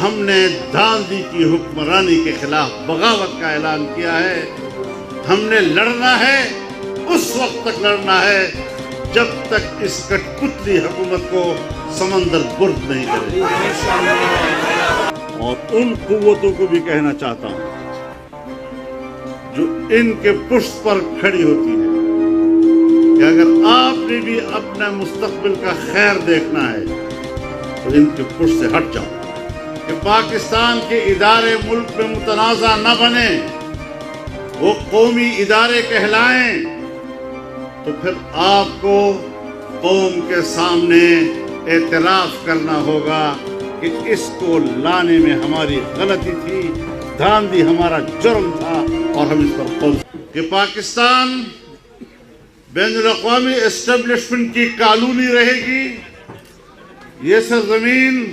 ہم نے دھاندلی کی حکمرانی کے خلاف بغاوت کا اعلان کیا ہے۔ ہم نے لڑنا ہے، اس وقت تک لڑنا ہے جب تک اس کٹ پتلی حکومت کو سمندر برد نہیں کرے۔ اور ان قوتوں کو بھی کہنا چاہتا ہوں جو ان کے پشت پر کھڑی ہوتی ہے کہ اگر آپ نے بھی اپنا مستقبل کا خیر دیکھنا ہے تو ان کے پشت سے ہٹ جاؤ کہ پاکستان کے ادارے ملک میں متنازع نہ بنے، وہ قومی ادارے کہلائیں، تو پھر آپ کو قوم کے سامنے اعتراف کرنا ہوگا کہ اس کو لانے میں ہماری غلطی تھی، دھاندلی ہمارا جرم تھا اور ہم اس پر قوم کہ پاکستان بین الاقوامی اسٹیبلشمنٹ کی کالونی رہے گی۔ یہ سرزمین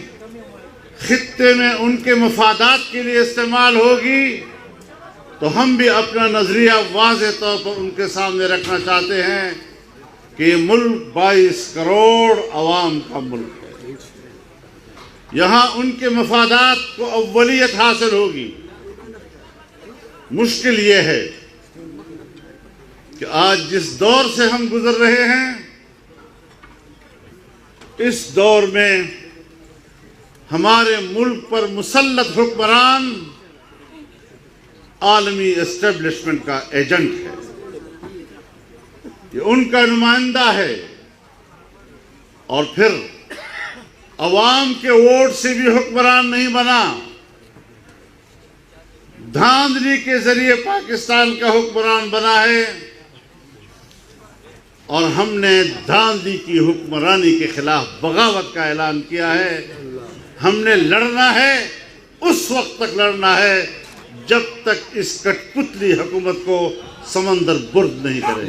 خطے میں ان کے مفادات کے لیے استعمال ہوگی، تو ہم بھی اپنا نظریہ واضح طور پر ان کے سامنے رکھنا چاہتے ہیں کہ یہ ملک 22 کروڑ عوام کا ملک ہے۔ یہاں ان کے مفادات کو اولیت حاصل ہوگی۔ مشکل یہ ہے کہ آج جس دور سے ہم گزر رہے ہیں، اس دور میں ہمارے ملک پر مسلط حکمران عالمی اسٹیبلشمنٹ کا ایجنٹ ہے، یہ ان کا نمائندہ ہے، اور پھر عوام کے ووٹ سے بھی حکمران نہیں بنا، دھاندلی کے ذریعے پاکستان کا حکمران بنا ہے۔ اور ہم نے دھاندلی کی حکمرانی کے خلاف بغاوت کا اعلان کیا ہے۔ ہم نے لڑنا ہے، اس وقت تک لڑنا ہے جب تک اس کٹ پتلی حکومت کو سمندر برد نہیں کرے۔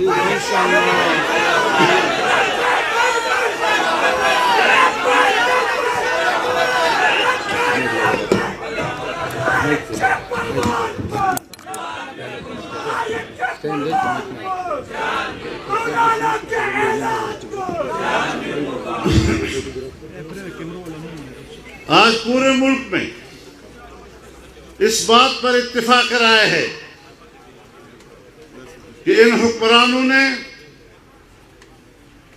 آج پورے ملک میں اس بات پر اتفاق رائے ہے کہ ان حکمرانوں نے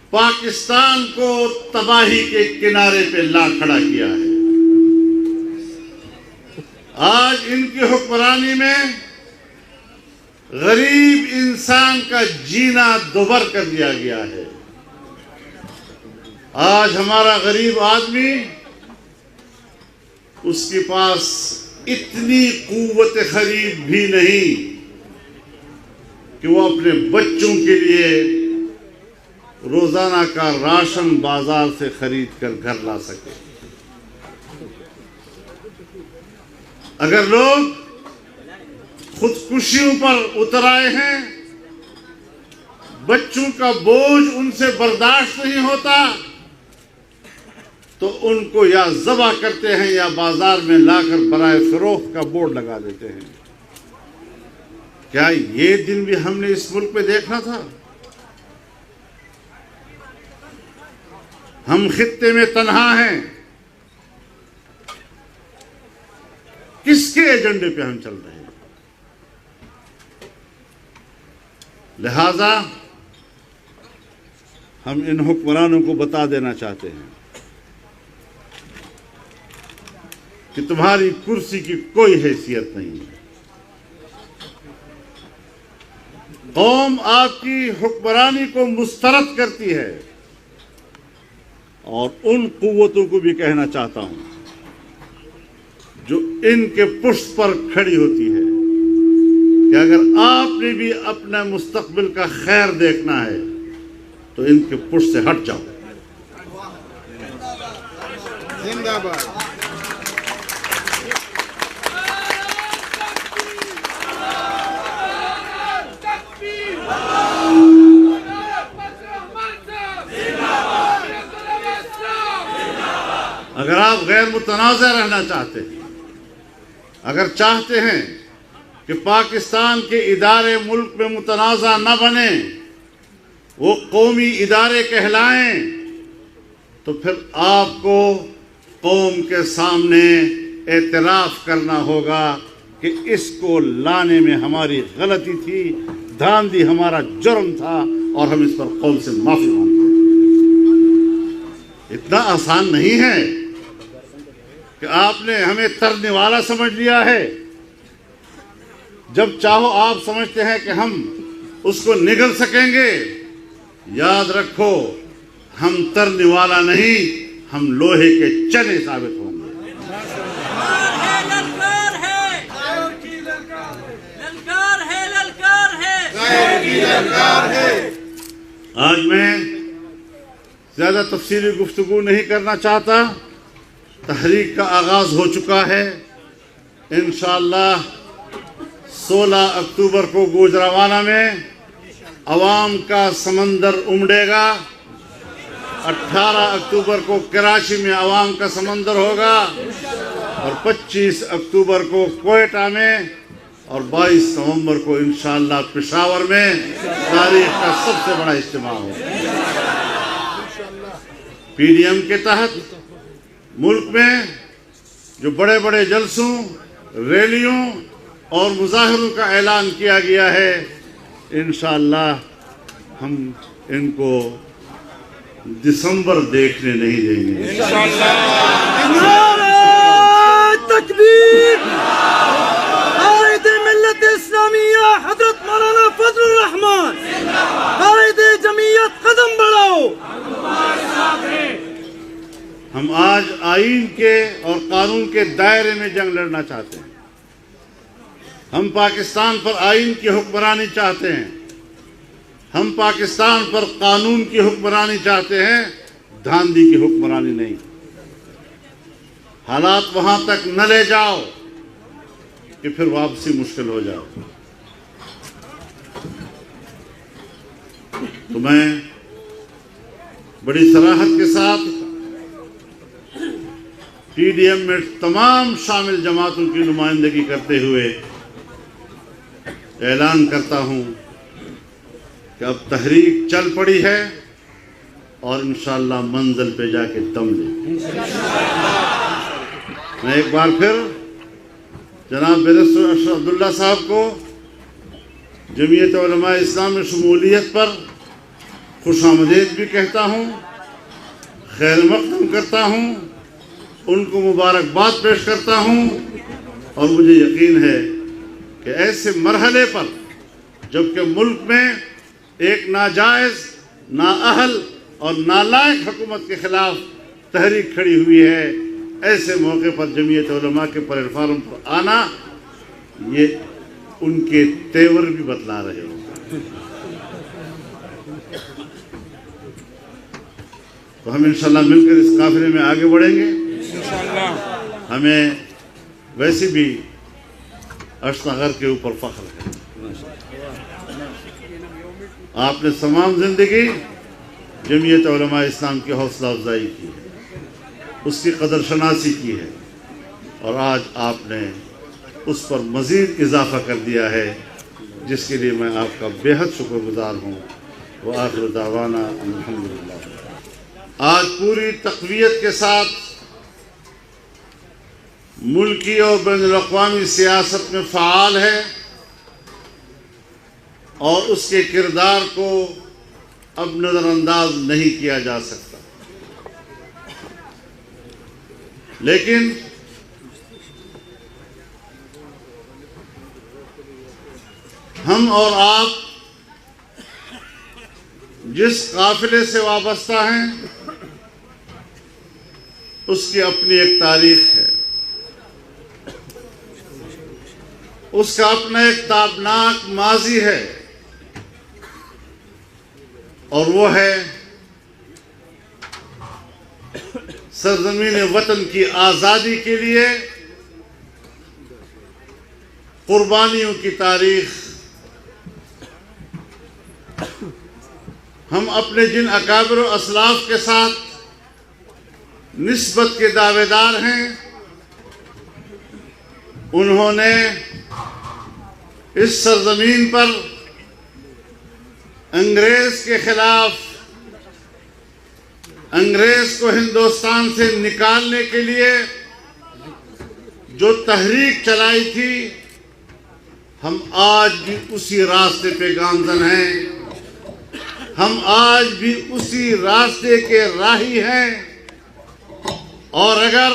پاکستان کو تباہی کے کنارے پہ لا کھڑا کیا ہے۔ آج ان کی حکمرانی میں غریب انسان کا جینا دوبر کر دیا گیا ہے۔ آج ہمارا غریب آدمی، اس کے پاس اتنی قوت خرید بھی نہیں کہ وہ اپنے بچوں کے لیے روزانہ کا راشن بازار سے خرید کر گھر لا سکے۔ اگر لوگ خودکشیوں پر اتر آئے ہیں، بچوں کا بوجھ ان سے برداشت نہیں ہوتا، تو ان کو یا ذبح کرتے ہیں یا بازار میں لا کر برائے فروخت کا بورڈ لگا دیتے ہیں۔ کیا یہ دن بھی ہم نے اس ملک میں دیکھنا تھا؟ ہم خطے میں تنہا ہیں، کس کے ایجنڈے پہ ہم چل رہے ہیں؟ لہذا ہم ان حکمرانوں کو بتا دینا چاہتے ہیں کہ تمہاری کرسی کی کوئی حیثیت نہیں ہے۔ قوم آپ کی حکمرانی کو مسترد کرتی ہے، اور ان قوتوں کو بھی کہنا چاہتا ہوں جو ان کے پشت پر کھڑی ہوتی ہے کہ اگر آپ نے بھی اپنا مستقبل کا خیر دیکھنا ہے تو ان کے پشت سے ہٹ جاؤ۔ زندہ باد۔ اگر آپ غیر متنازع رہنا چاہتے ہیں، اگر چاہتے ہیں کہ پاکستان کے ادارے ملک میں متنازع نہ بنے، وہ قومی ادارے کہلائیں، تو پھر آپ کو قوم کے سامنے اعتراف کرنا ہوگا کہ اس کو لانے میں ہماری غلطی تھی، دھاندلی ہمارا جرم تھا، اور ہم اس پر قول سے معافی مانگتے ہیں۔ اتنا آسان نہیں ہے کہ آپ نے ہمیں ترنے والا سمجھ لیا ہے۔ جب چاہو آپ سمجھتے ہیں کہ ہم اس کو نگل سکیں گے، یاد رکھو ہم ترنے والا نہیں، ہم لوہے کے چنے ثابت ہوں گے۔ آج میں زیادہ تفصیلی گفتگو نہیں کرنا چاہتا، تحریک کا آغاز ہو چکا ہے۔ انشاءاللہ 16 اکتوبر کو گوجرانوالہ میں عوام کا سمندر امڑے گا، 18 اکتوبر کو کراچی میں عوام کا سمندر ہوگا، اور 25 اکتوبر کو کوئٹہ میں، اور 22 نومبر کو انشاءاللہ پشاور میں تاریخ کا سب سے بڑا اجتماع ہوگا۔ پی ڈی ایم کے تحت ملک میں جو بڑے بڑے جلسوں، ریلیوں اور مظاہروں کا اعلان کیا گیا ہے، انشاءاللہ ہم ان کو دسمبر دیکھنے نہیں دیں گے۔ نعرہ تکبیر! قائد ملت اسلامیہ حضرت مولانا فضل الرحمان، قائد جمعیت قدم بڑھاؤ! ہم آج آئین کے اور قانون کے دائرے میں جنگ لڑنا چاہتے ہیں۔ ہم پاکستان پر آئین کی حکمرانی چاہتے ہیں، ہم پاکستان پر قانون کی حکمرانی چاہتے ہیں، دھاندلی کی حکمرانی نہیں۔ حالات وہاں تک نہ لے جاؤ کہ پھر واپسی مشکل ہو جائے۔ تو میں بڑی صراحت کے ساتھ پی ڈی ایم میں تمام شامل جماعتوں کی نمائندگی کرتے ہوئے اعلان کرتا ہوں کہ اب تحریک چل پڑی ہے، اور انشاءاللہ منزل پہ جا کے دم لے۔ میں ایک بار پھر جناب بیرسٹر اشرف عبداللہ صاحب کو جمعیت علماء اسلام میں شمولیت پر خوش آمدید بھی کہتا ہوں، خیر مقدم کرتا ہوں، ان کو مبارکباد پیش کرتا ہوں، اور مجھے یقین ہے کہ ایسے مرحلے پر جبکہ ملک میں ایک ناجائز، نااہل اور نالائق حکومت کے خلاف تحریک کھڑی ہوئی ہے، ایسے موقع پر جمعیت علماء کے پلیٹ فارم پر آنا، یہ ان کے تیور بھی بتلا رہے ہوں۔ تو ہم انشاءاللہ مل کر اس قافلے میں آگے بڑھیں گے۔ ہمیں ویسے بھی اشتغر کے اوپر فخر ہے۔ آپ نے تمام زندگی جمعیت علماء اسلام کی حوصلہ افزائی کی ہے، اس کی قدر شناسی کی ہے، اور آج آپ نے اس پر مزید اضافہ کر دیا ہے، جس کے لیے میں آپ کا بے حد شکر گزار ہوں۔ وآخر دعوانا الحمدللہ۔ آج پوری تقویت کے ساتھ ملکی اور بین الاقوامی سیاست میں فعال ہے، اور اس کے کردار کو اب نظر انداز نہیں کیا جا سکتا۔ لیکن ہم اور آپ جس قافلے سے وابستہ ہیں، اس کی اپنی ایک تاریخ ہے، اس کا اپنا ایک تابناک ماضی ہے، اور وہ ہے سرزمین وطن کی آزادی کے لیے قربانیوں کی تاریخ۔ ہم اپنے جن اکابر و اسلاف کے ساتھ نسبت کے دعوے دار ہیں، انہوں نے اس سرزمین پر انگریز کے خلاف، انگریز کو ہندوستان سے نکالنے کے لیے جو تحریک چلائی تھی ہم آج بھی اسی راستے پہ گامزن ہیں، ہم آج بھی اسی راستے کے راہی ہیں، اور اگر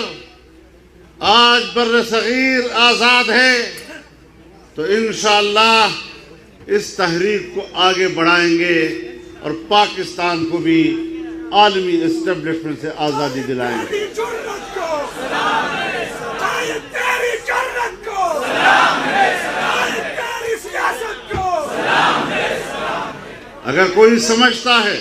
آج بر صغیر آزاد ہے تو انشاءاللہ اس تحریک کو آگے بڑھائیں گے اور پاکستان کو بھی عالمی اسٹیبلشمنٹ سے آزادی دلائیں گے۔ اگر کوئی سمجھتا ہے